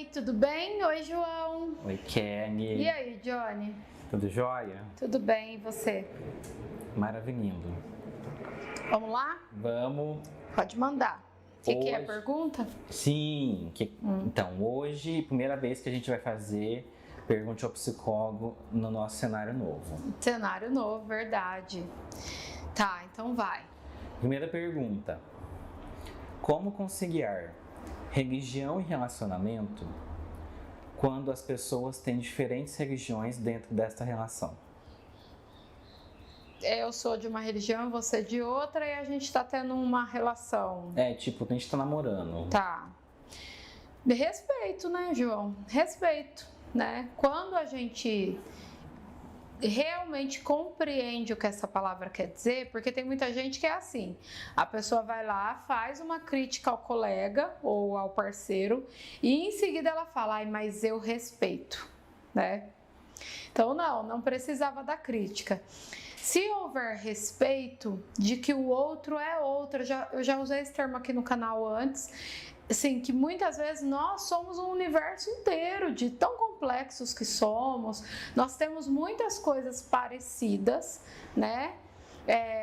Oi, tudo bem? Oi, João. Oi, Kenny. E aí, Johnny? Tudo jóia? Tudo bem, e você? Maravilhindo. Vamos lá? Vamos. Pode mandar. Você quer a Hoje- pergunta? Sim. Então, hoje, primeira vez que a gente vai fazer Pergunte ao Psicólogo no nosso cenário novo. Cenário novo, verdade. Tá, então vai. Primeira pergunta. Como conciliar religião e relacionamento quando as pessoas têm diferentes religiões dentro desta relação? Eu sou de uma religião, você de outra e a gente tá tendo uma relação. Tipo, a gente tá namorando. Tá. Respeito, né, João? Respeito, né? Quando a gente realmente compreende o que essa palavra quer dizer, porque tem muita gente que é assim, a pessoa vai lá, faz uma crítica ao colega ou ao parceiro e em seguida ela fala, ai, mas eu respeito, né? Então não precisava da crítica. Se houver respeito de que o outro é outro, eu já usei esse termo aqui no canal antes, assim, que muitas vezes nós somos um universo inteiro, de tão complexos que somos, nós temos muitas coisas parecidas, né?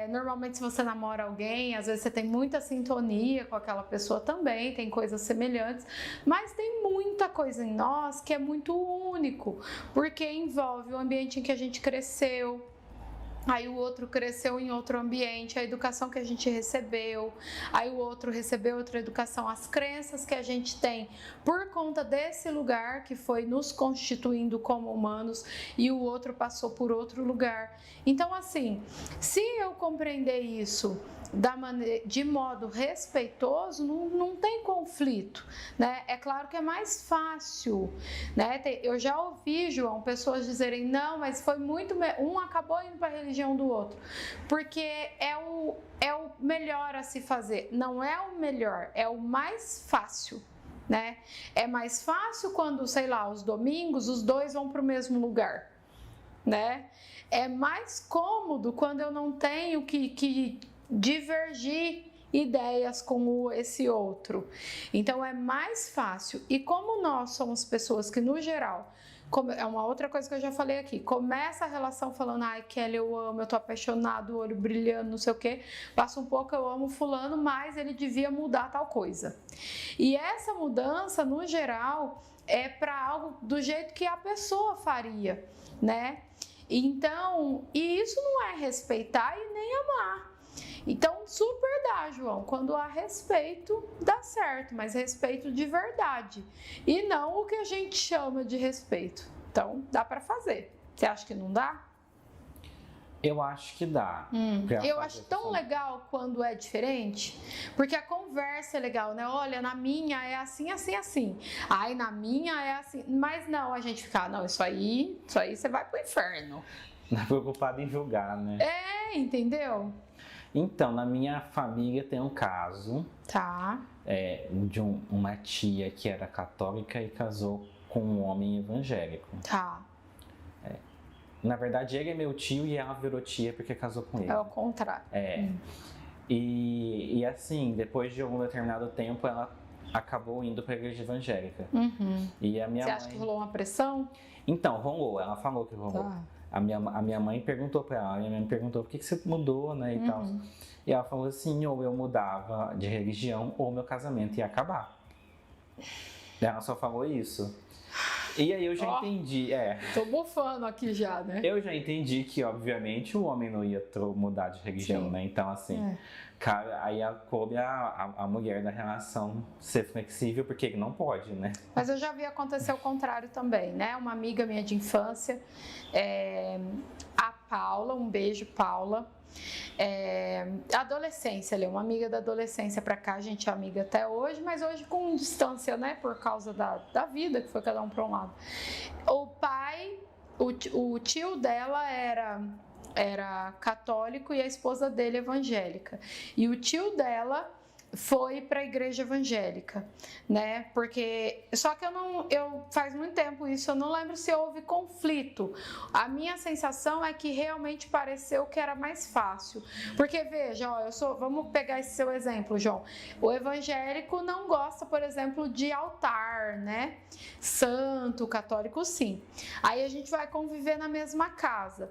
Normalmente se você namora alguém, às vezes você tem muita sintonia com aquela pessoa também, tem coisas semelhantes, mas tem muita coisa em nós que é muito único, porque envolve o ambiente em que a gente cresceu, aí o outro cresceu em outro ambiente, a educação que a gente recebeu, aí o outro recebeu outra educação, as crenças que a gente tem por conta desse lugar que foi nos constituindo como humanos e o outro passou por outro lugar. Então, assim, se eu compreender isso de modo respeitoso, não tem conflito, né? É claro que é mais fácil, né? Eu já ouvi, João, pessoas dizerem, não, mas foi muito... Um acabou indo para a religião do outro, porque é o melhor a se fazer. Não é o melhor, é o mais fácil, né? É mais fácil quando, sei lá, os domingos, os dois vão para o mesmo lugar, né? É mais cômodo quando eu não tenho que divergir ideias com esse outro. Então é mais fácil. E como nós somos pessoas que, no geral, é uma outra coisa que eu já falei aqui, começa a relação falando, ai, Kelly, eu amo, eu tô apaixonado, o olho brilhando, não sei o quê, passa um pouco, eu amo fulano, mas ele devia mudar tal coisa. E essa mudança, no geral, é para algo do jeito que a pessoa faria, né? Então, e isso não é respeitar e nem amar. Então, super dá, João. Quando há respeito, dá certo, mas respeito de verdade. E não o que a gente chama de respeito. Então, dá pra fazer. Você acha que não dá? Eu acho que dá. Eu acho tão legal quando é diferente, porque a conversa é legal, né? Olha, na minha é assim, assim, assim. Ai, na minha é assim. Mas não, a gente fica, não, isso aí você vai pro inferno. Não é preocupado em julgar, né? Entendeu? Então, na minha família tem um caso Tá. de uma tia que era católica e casou com um homem evangélico. Tá. Na verdade, ele é meu tio e ela virou tia porque casou com ele. É o contrário. E assim, depois de um determinado tempo, ela acabou indo para a igreja evangélica. E a minha Você acha que rolou uma pressão? Então, rolou. Ela falou que rolou. Tá. A minha mãe perguntou para ela, minha mãe me perguntou por que você mudou, né, e tal. E ela falou assim, ou eu mudava de religião, ou meu casamento ia acabar. Ela só falou isso. E aí eu já entendi, Tô bufando aqui já, né? Eu já entendi que, obviamente, o homem não ia mudar de religião, Sim. né? Então, assim, cara, aí coube a mulher da relação ser flexível, porque ele não pode, né? Mas eu já vi acontecer o contrário também, né? Uma amiga minha de infância, a Paula, um beijo, Paula. Adolescência, ali, uma amiga da adolescência pra cá, a gente é amiga até hoje, mas hoje com distância, né? Por causa da vida, que foi cada um pra um lado. O tio dela era católico e a esposa dele evangélica. E o tio dela foi para a igreja evangélica, né? Porque só que eu faz muito tempo isso, eu não lembro se houve conflito. A minha sensação é que realmente pareceu que era mais fácil. Porque veja, ó, vamos pegar esse seu exemplo, João. O evangélico não gosta, por exemplo, de altar, né? Santo, católico sim. Aí a gente vai conviver na mesma casa.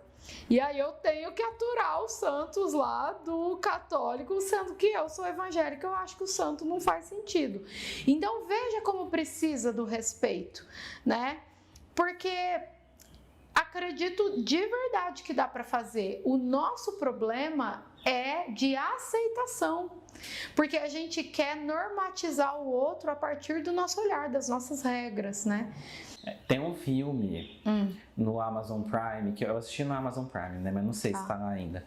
E aí eu tenho que aturar os santos lá do católico, sendo que eu sou evangélica, eu acho que o santo não faz sentido. Então veja como precisa do respeito, né? Porque acredito de verdade que dá para fazer. O nosso problema é de aceitação, porque a gente quer normatizar o outro a partir do nosso olhar, das nossas regras, né? Tem um filme no Amazon Prime, que eu assisti no Amazon Prime, né? Mas não sei se está lá ainda.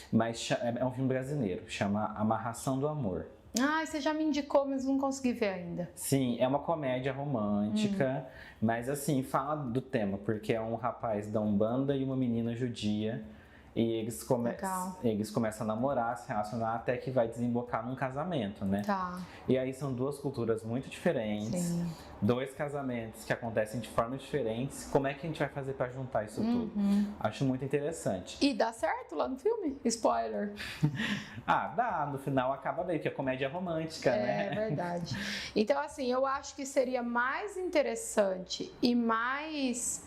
Mas é um filme brasileiro, chama Amarração do Amor. Ah, você já me indicou, mas não consegui ver ainda. Sim, é uma comédia romântica, mas assim, fala do tema, porque é um rapaz da Umbanda e uma menina judia. E eles começam a namorar, se relacionar, até que vai desembocar num casamento, né? Tá. E aí são duas culturas muito diferentes, Sim. dois casamentos que acontecem de formas diferentes. Como é que a gente vai fazer para juntar isso tudo? Acho muito interessante. E dá certo lá no filme? Spoiler. Dá. No final acaba bem, porque é comédia romântica, né? É verdade. Então, assim, eu acho que seria mais interessante e mais...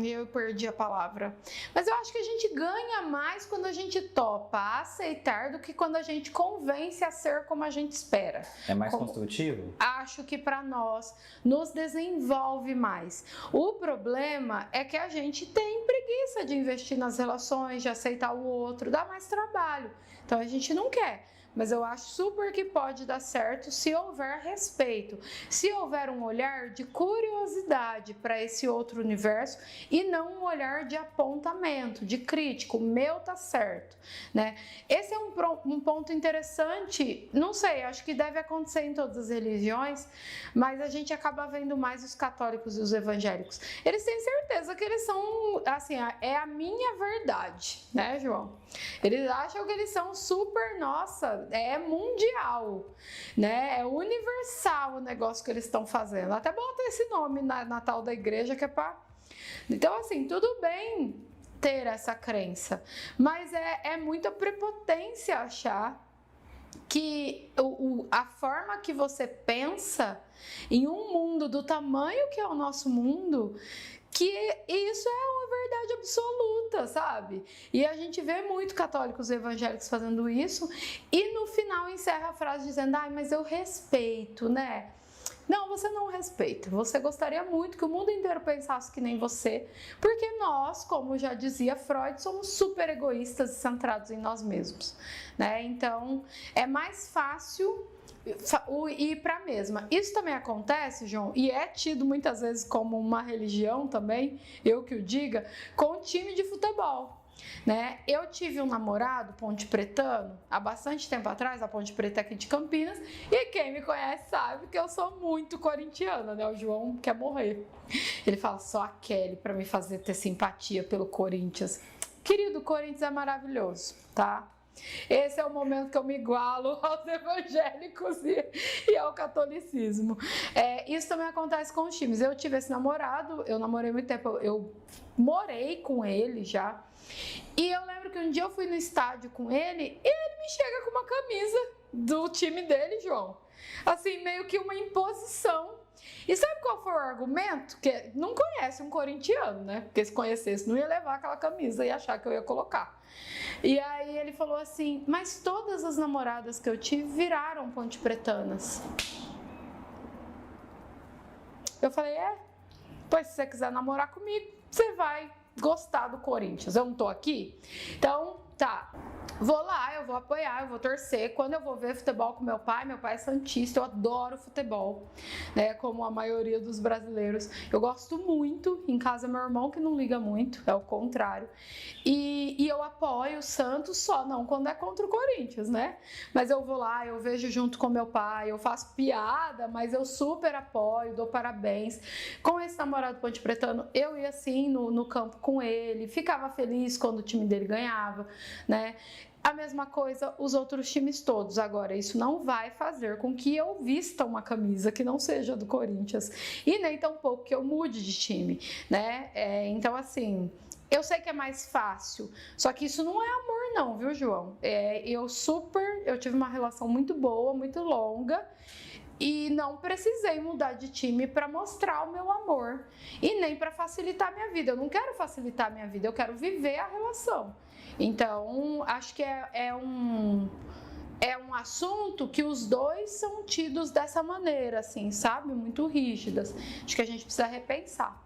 eu perdi a palavra. Mas eu acho que a gente ganha mais quando a gente topa aceitar do que quando a gente convence a ser como a gente espera. É mais construtivo? Acho que para nós nos desenvolve mais. O problema é que a gente tem preguiça de investir nas relações, de aceitar o outro, dá mais trabalho. Então a gente não quer. Mas eu acho super que pode dar certo se houver respeito, se houver um olhar de curiosidade para esse outro universo e não um olhar de apontamento, de crítico, o meu tá certo, né? Esse é um ponto interessante, não sei, acho que deve acontecer em todas as religiões, mas a gente acaba vendo mais os católicos e os evangélicos. Eles têm certeza que eles são, assim, é a minha verdade, né, João? Eles acham que eles são super, nossa, é mundial, né? É universal o negócio que eles estão fazendo. Até bota esse nome na tal da igreja que é para... Então, assim, tudo bem ter essa crença, mas é muita prepotência achar que a forma que você pensa em um mundo do tamanho que é o nosso mundo, que isso é uma verdade absoluta, sabe? E a gente vê muito católicos e evangélicos fazendo isso e no final encerra a frase dizendo, mas eu respeito, né? Não, você não respeita. Você gostaria muito que o mundo inteiro pensasse que nem você, porque nós, como já dizia Freud, somos super egoístas e centrados em nós mesmos, né? Então, é mais fácil ir para a mesma. Isso também acontece, João, e é tido muitas vezes como uma religião também, eu que o diga, com time de futebol. Né? Eu tive um namorado pontepretano há bastante tempo atrás, a Ponte Preta aqui de Campinas, e quem me conhece sabe que eu sou muito corintiana, né? O João quer morrer. Ele fala só a Kelly para me fazer ter simpatia pelo Corinthians. Querido, o Corinthians é maravilhoso, tá? Esse é o momento que eu me igualo aos evangélicos e ao catolicismo. Isso também acontece com os times. Eu tive esse namorado, eu namorei muito tempo, eu morei com ele já. E eu lembro que um dia eu fui no estádio com ele e ele me chega com uma camisa do time dele, João. Assim, meio que uma imposição. E sabe qual foi o argumento? Que não conhece um corintiano, né? Porque se conhecesse, não ia levar aquela camisa e achar que eu ia colocar. E aí ele falou assim, mas todas as namoradas que eu tive viraram pontepretanas. Eu falei, pois se você quiser namorar comigo, você vai gostar do Corinthians. Eu não tô aqui? Então, tá. Vou lá, eu vou apoiar, eu vou torcer. Quando eu vou ver futebol com meu pai é santista, eu adoro futebol, né? Como a maioria dos brasileiros. Eu gosto muito, em casa meu irmão que não liga muito, é o contrário. E eu apoio o Santos só não quando é contra o Corinthians, né? Mas eu vou lá, eu vejo junto com meu pai, eu faço piada, mas eu super apoio, dou parabéns. Com esse namorado pontepretano, eu ia assim no campo com ele, ficava feliz quando o time dele ganhava, né? A mesma coisa os outros times todos. Agora, isso não vai fazer com que eu vista uma camisa que não seja do Corinthians e nem tampouco que eu mude de time, né? Então, assim, eu sei que é mais fácil, só que isso não é amor não, viu, João? Eu tive uma relação muito boa, muito longa, e não precisei mudar de time para mostrar o meu amor e nem para facilitar a minha vida. Eu não quero facilitar a minha vida, eu quero viver a relação. Então, acho que é um assunto que os dois são tidos dessa maneira, assim, sabe? Muito rígidas. Acho que a gente precisa repensar.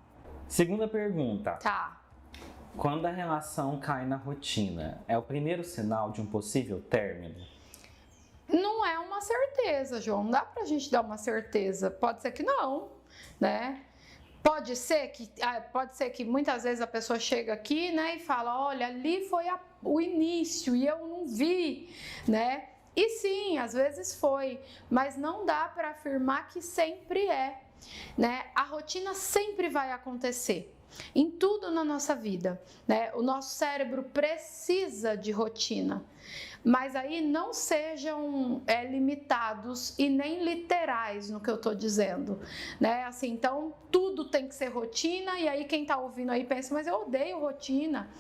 Segunda pergunta. Tá. Quando a relação cai na rotina, é o primeiro sinal de um possível término? Não é uma certeza, João. Não dá pra gente dar uma certeza. Pode ser que não, né? Pode ser que muitas vezes a pessoa chega aqui, né, e fala, olha, ali foi o início e eu não vi, né? E sim, às vezes foi, mas não dá para afirmar que sempre é, né? A rotina sempre vai acontecer. Em tudo na nossa vida, né? O nosso cérebro precisa de rotina, mas aí não sejam limitados e nem literais no que eu tô dizendo, né? Assim, então tudo tem que ser rotina, e aí quem tá ouvindo aí pensa, mas eu odeio rotina.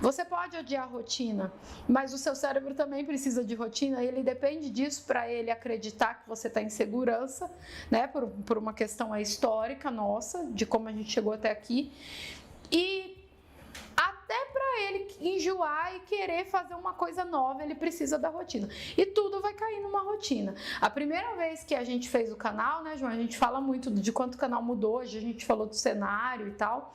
Você pode odiar rotina, mas o seu cérebro também precisa de rotina, e ele depende disso para ele acreditar que você tá em segurança, né? Por uma questão histórica nossa, de como a gente chegou até aqui. E até para ele enjoar e querer fazer uma coisa nova, ele precisa da rotina. E tudo vai cair numa rotina. A primeira vez que a gente fez o canal, né, João? A gente fala muito de quanto o canal mudou, hoje a gente falou do cenário e tal.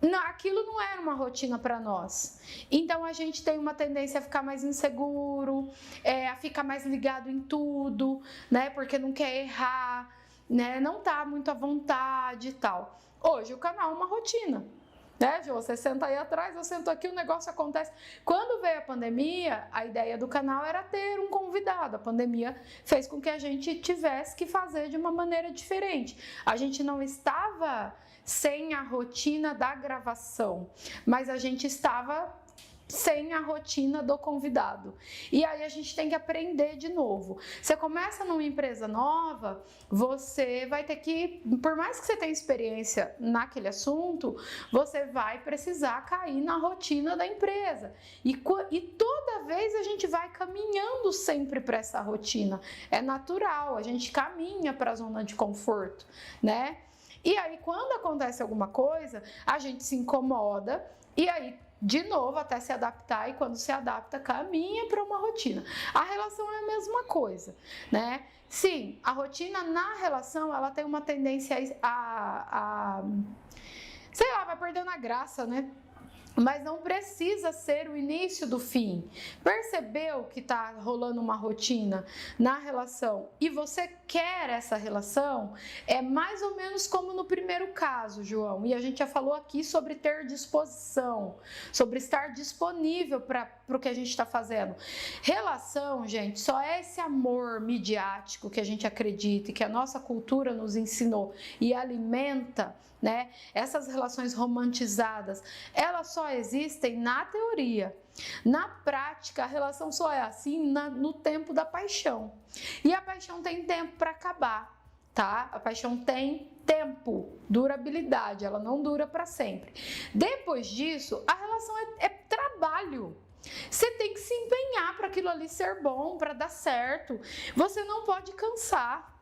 Não, aquilo não era uma rotina para nós. Então a gente tem uma tendência a ficar mais inseguro, a ficar mais ligado em tudo, né? Porque não quer errar, né? Não tá muito à vontade e tal. Hoje o canal é uma rotina. Né, Jô? Você senta aí atrás, eu sento aqui, o negócio acontece. Quando veio a pandemia, a ideia do canal era ter um convidado. A pandemia fez com que a gente tivesse que fazer de uma maneira diferente. A gente não estava sem a rotina da gravação, mas a gente estava sem a rotina do convidado. E aí a gente tem que aprender de novo. Você começa numa empresa nova, você vai ter que, por mais que você tenha experiência naquele assunto, você vai precisar cair na rotina da empresa. E toda vez a gente vai caminhando sempre para essa rotina. É natural, a gente caminha para a zona de conforto, né? E aí quando acontece alguma coisa, a gente se incomoda e aí de novo, até se adaptar, e quando se adapta, caminha para uma rotina. A relação é a mesma coisa, né? Sim, a rotina na relação, ela tem uma tendência sei lá, vai perdendo a graça, né? Mas não precisa ser o início do fim. Percebeu que está rolando uma rotina na relação e você quer essa relação? É mais ou menos como no primeiro caso, João. E a gente já falou aqui sobre ter disposição, sobre estar disponível para o que a gente está fazendo. Relação, gente, só é esse amor midiático que a gente acredita e que a nossa cultura nos ensinou e alimenta, né? Essas relações romantizadas, elas só existem na teoria. Na prática, a relação só é assim no tempo da paixão. E a paixão tem tempo para acabar, tá? A paixão tem tempo, durabilidade, ela não dura para sempre. Depois disso, a relação é trabalho. Você tem que se empenhar para aquilo ali ser bom, para dar certo. Você não pode cansar.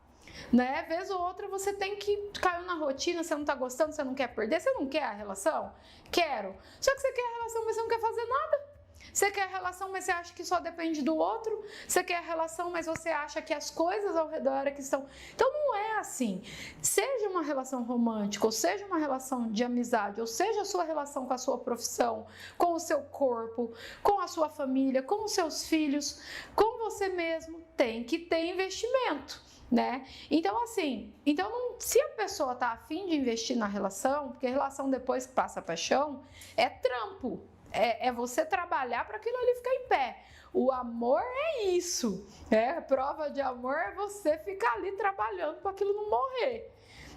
Né? Vez ou outra você tem que cair na rotina, você não tá gostando, você não quer perder, você não quer a relação? Quero. Só que você quer a relação, mas você não quer fazer nada. Você quer a relação, mas você acha que só depende do outro. Você quer a relação, mas você acha que as coisas ao redor é que estão... Então não é assim. Seja uma relação romântica, ou seja uma relação de amizade, ou seja a sua relação com a sua profissão, com o seu corpo, com a sua família, com os seus filhos, com você mesmo, tem que ter investimento. Né? Então, assim, se a pessoa tá afim de investir na relação, porque a relação depois que passa a paixão, é trampo, é você trabalhar para aquilo ali ficar em pé. O amor é isso, prova de amor é você ficar ali trabalhando para aquilo não morrer,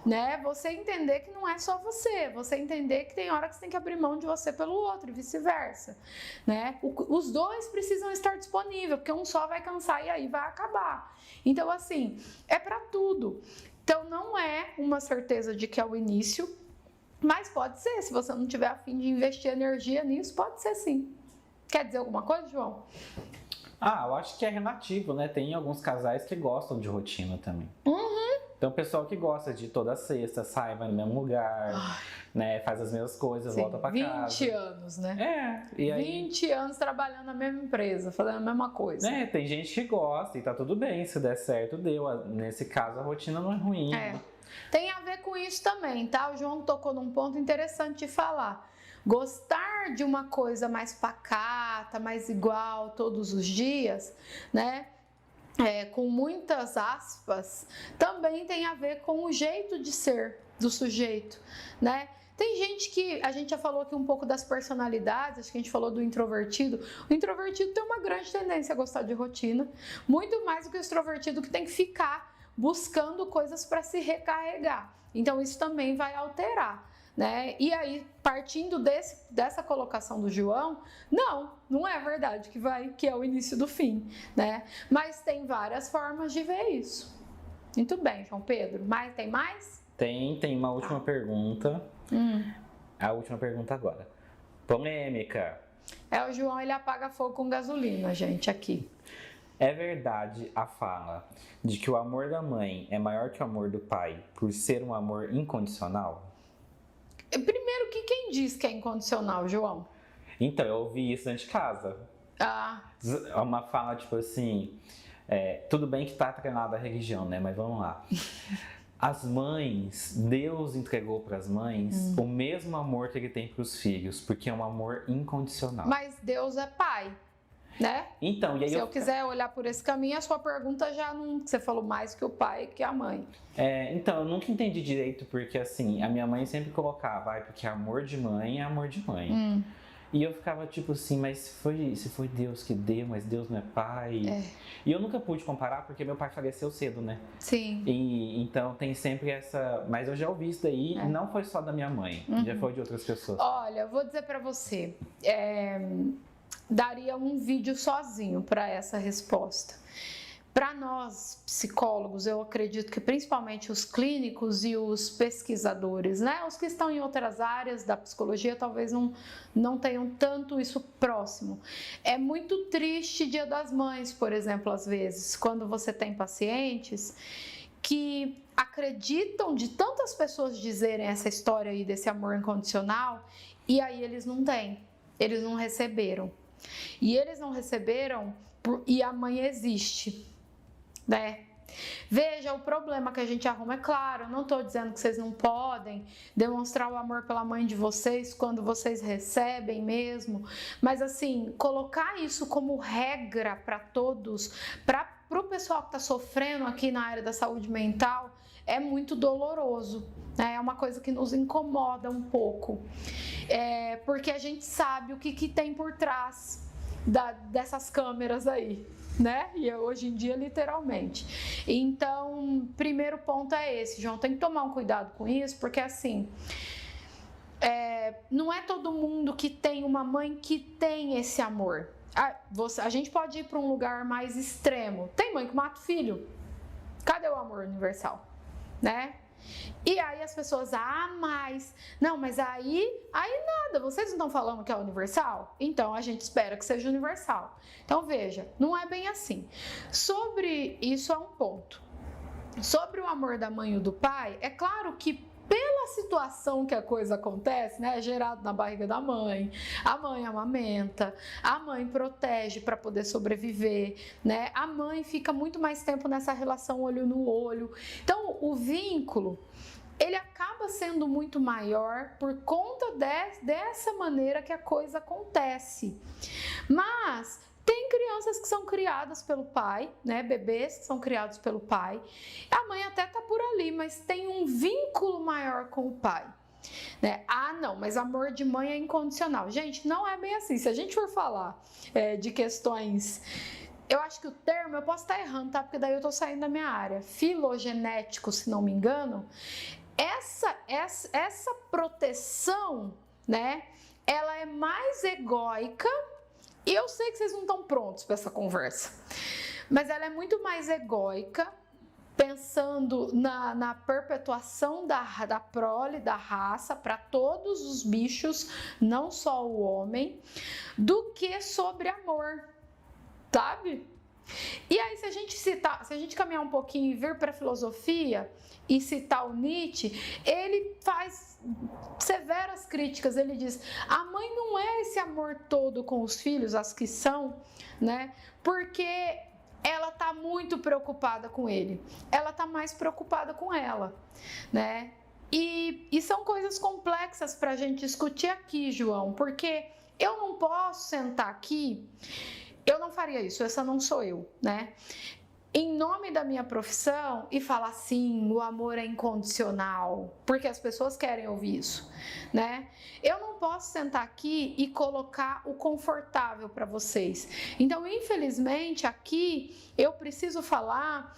né? Você entender que não é só você entender que tem hora que você tem que abrir mão de você pelo outro e vice-versa, né? Os dois precisam estar disponíveis, porque um só vai cansar e aí vai acabar. Então, assim, é para tudo. Então, não é uma certeza de que é o início, mas pode ser, se você não tiver a fim de investir energia nisso, pode ser sim. Quer dizer alguma coisa, João? Eu acho que é relativo, né? Tem alguns casais que gostam de rotina também. Então, o pessoal que gosta de toda sexta, sai, vai no mesmo lugar, né? Faz as mesmas coisas, sim, volta pra casa. 20 anos, né? E aí... 20 anos trabalhando na mesma empresa, fazendo a mesma coisa. Né? Tem gente que gosta e tá tudo bem, se der certo, deu. Nesse caso, a rotina não é ruim. Né? Tem a ver com isso também, tá? O João tocou num ponto interessante de falar. Gostar de uma coisa mais pacata, mais igual todos os dias, né? Com muitas aspas, também tem a ver com o jeito de ser do sujeito, né? Tem gente que, a gente já falou aqui um pouco das personalidades, acho que a gente falou do introvertido. O introvertido tem uma grande tendência a gostar de rotina, muito mais do que o extrovertido que tem que ficar buscando coisas para se recarregar. Então isso também vai alterar, né? E aí, partindo dessa colocação do João, não é verdade que é o início do fim, né? Mas tem várias formas de ver isso. Muito bem, João Pedro. Tem mais? Tem uma última pergunta. A última pergunta agora. Polêmica. O João, ele apaga fogo com gasolina, gente, aqui. É verdade a fala de que o amor da mãe é maior que o amor do pai por ser um amor incondicional? Primeiro, quem diz que é incondicional, João? Então, eu ouvi isso dentro de casa. Uma fala tipo assim, tudo bem que está atrelado à religião, né? Mas vamos lá. As mães, Deus entregou para as mães o mesmo amor que ele tem para os filhos, porque é um amor incondicional. Mas Deus é pai, né? Então, e aí se eu quiser olhar por esse caminho, a sua pergunta já não... Você falou mais que o pai que a mãe. Então, eu nunca entendi direito, porque assim, a minha mãe sempre colocava, porque amor de mãe é amor de mãe. E eu ficava tipo assim, mas se foi Deus que deu, mas Deus não é pai. E eu nunca pude comparar, porque meu pai faleceu cedo, né? Sim. E então tem sempre essa... Mas eu já ouvi isso daí, e não foi só da minha mãe, já foi de outras pessoas. Olha, eu vou dizer pra você, daria um vídeo sozinho para essa resposta. Para nós, psicólogos, eu acredito que principalmente os clínicos e os pesquisadores, né? Os que estão em outras áreas da psicologia talvez não tenham tanto isso próximo. É muito triste Dia das Mães, por exemplo, às vezes, quando você tem pacientes que acreditam de tantas pessoas dizerem essa história aí desse amor incondicional e aí eles não têm, eles não receberam. E eles não receberam e a mãe existe, né? Veja, o problema que a gente arruma, é claro, eu não estou dizendo que vocês não podem demonstrar o amor pela mãe de vocês quando vocês recebem mesmo, mas assim, colocar isso como regra para todos, para o pessoal que está sofrendo aqui na área da saúde mental, é muito doloroso, né? É uma coisa que nos incomoda um pouco, porque a gente sabe o que tem por trás dessas câmeras aí, né? E hoje em dia, literalmente. Então, primeiro ponto é esse, João, tem que tomar um cuidado com isso, porque assim, não é todo mundo que tem uma mãe que tem esse amor. A gente pode ir para um lugar mais extremo. Tem mãe que mata o filho. Cadê o amor universal? Né? E aí as pessoas, mas aí nada, vocês não estão falando que é universal? Então a gente espera que seja universal. Então veja, não é bem assim. Sobre isso é um ponto. Sobre o amor da mãe e do pai, é claro que pela situação que a coisa acontece, né, é gerado na barriga da mãe, a mãe amamenta, a mãe protege para poder sobreviver, né, a mãe fica muito mais tempo nessa relação olho no olho. Então, o vínculo, ele acaba sendo muito maior por conta dessa maneira que a coisa acontece. Mas tem crianças que são criadas pelo pai, né? Bebês que são criados pelo pai. A mãe até tá por ali, mas tem um vínculo maior com o pai, né? Não, mas amor de mãe é incondicional. Gente, não é bem assim. Se a gente for falar de questões... Eu acho que o termo, eu posso estar errando, tá? Porque daí eu tô saindo da minha área. Filogenético, se não me engano, essa proteção, né, ela é mais egóica, e eu sei que vocês não estão prontos para essa conversa, mas ela é muito mais egóica, pensando na perpetuação da prole, da raça, para todos os bichos, não só o homem, do que sobre amor, sabe? E aí, se a gente caminhar um pouquinho e vir para a filosofia e citar o Nietzsche, ele faz severas críticas. Ele diz: a mãe não é esse amor todo com os filhos, as que são, né? Porque ela está muito preocupada com ele. Ela está mais preocupada com ela, né? E são coisas complexas para a gente discutir aqui, João, porque eu não posso sentar aqui. Eu não faria isso, essa não sou eu, né? Em nome da minha profissão e falar assim, o amor é incondicional, porque as pessoas querem ouvir isso, né? Eu não posso sentar aqui e colocar o confortável para vocês. Então, infelizmente, aqui eu preciso falar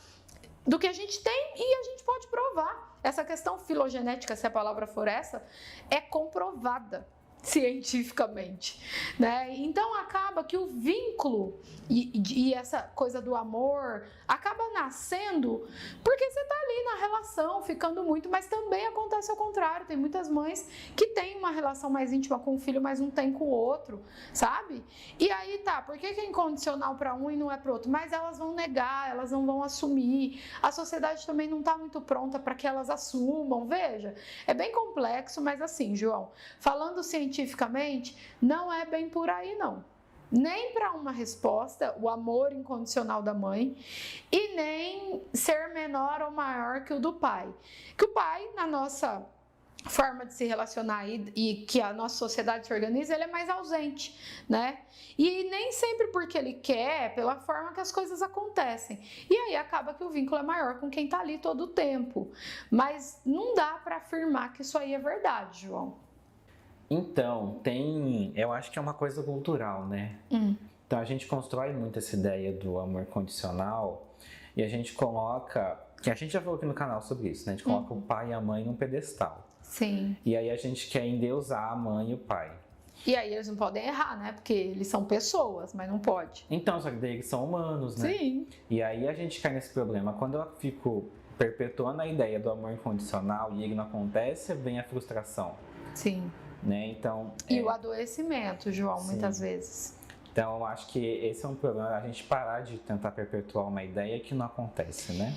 do que a gente tem e a gente pode provar. Essa questão filogenética, se a palavra for essa, é comprovada cientificamente, né? Então acaba que o vínculo e essa coisa do amor acaba nascendo porque você tá ali na relação, ficando muito, mas também acontece ao contrário. Tem muitas mães que têm uma relação mais íntima com o filho, mas não tem com o outro, sabe? E aí tá, por que é incondicional para um e não é para o outro? Mas elas vão negar, elas não vão assumir. A sociedade também não tá muito pronta para que elas assumam. Veja, é bem complexo, mas assim, João, falando cientificamente, não é bem por aí, não. Nem para uma resposta, o amor incondicional da mãe, e nem ser menor ou maior que o do pai. Que o pai, na nossa forma de se relacionar e que a nossa sociedade se organiza, ele é mais ausente, né? E nem sempre porque ele quer, pela forma que as coisas acontecem. E aí acaba que o vínculo é maior com quem tá ali todo o tempo. Mas não dá para afirmar que isso aí é verdade, João. Então, eu acho que é uma coisa cultural, né? Então a gente constrói muito essa ideia do amor condicional e a gente coloca, que a gente já falou aqui no canal sobre isso, né? A gente coloca o pai e a mãe num pedestal. Sim. E aí a gente quer endeusar a mãe e o pai. E aí eles não podem errar, né? Porque eles são pessoas, mas não pode. Então, só que daí eles são humanos, né? Sim. E aí a gente cai nesse problema. Quando eu fico perpetuando a ideia do amor incondicional e ele não acontece, vem a frustração. Sim. Né? Então, e o adoecimento, João, sim, muitas vezes. Então, eu acho que esse é um problema, a gente parar de tentar perpetuar uma ideia que não acontece, né?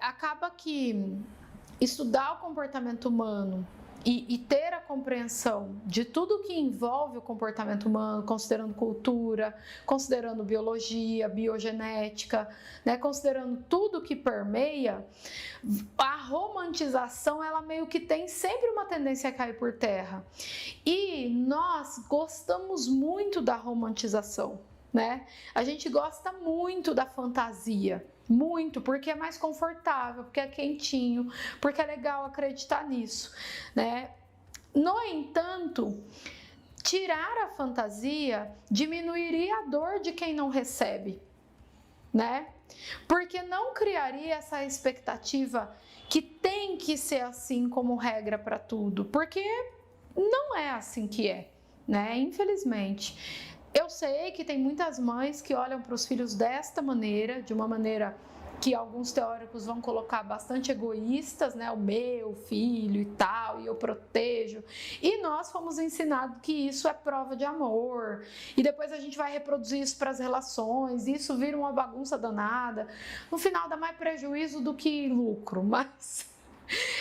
Acaba que estudar o comportamento humano e ter a compreensão de tudo que envolve o comportamento humano, considerando cultura, considerando biologia, biogenética, né, considerando tudo que permeia, a romantização, ela meio que tem sempre uma tendência a cair por terra. E nós gostamos muito da romantização, né? A gente gosta muito da fantasia. Muito, porque é mais confortável, porque é quentinho, porque é legal acreditar nisso, né? No entanto, tirar a fantasia diminuiria a dor de quem não recebe, né? Porque não criaria essa expectativa que tem que ser assim como regra para tudo, porque não é assim que é, né? Infelizmente. Eu sei que tem muitas mães que olham para os filhos desta maneira, de uma maneira que alguns teóricos vão colocar bastante egoístas, né? O meu filho e tal, e eu protejo. E nós fomos ensinados que isso é prova de amor. E depois a gente vai reproduzir isso para as relações, e isso vira uma bagunça danada. No final dá mais prejuízo do que lucro, mas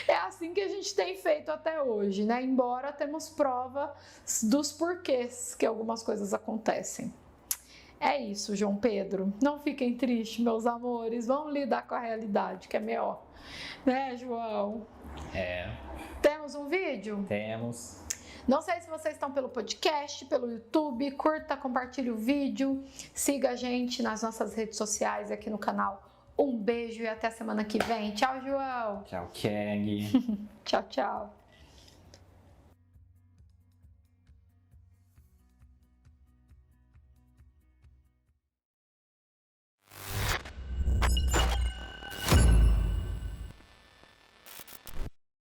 é assim que a gente tem feito até hoje, né? Embora temos prova dos porquês que algumas coisas acontecem. É isso, João Pedro. Não fiquem tristes, meus amores. Vamos lidar com a realidade, que é melhor. Né, João? Temos um vídeo? Temos. Não sei se vocês estão pelo podcast, pelo YouTube. Curta, compartilhe o vídeo. Siga a gente nas nossas redes sociais aqui no canal. Um beijo e até semana que vem. Tchau, João. Tchau, Keg. Tchau, tchau.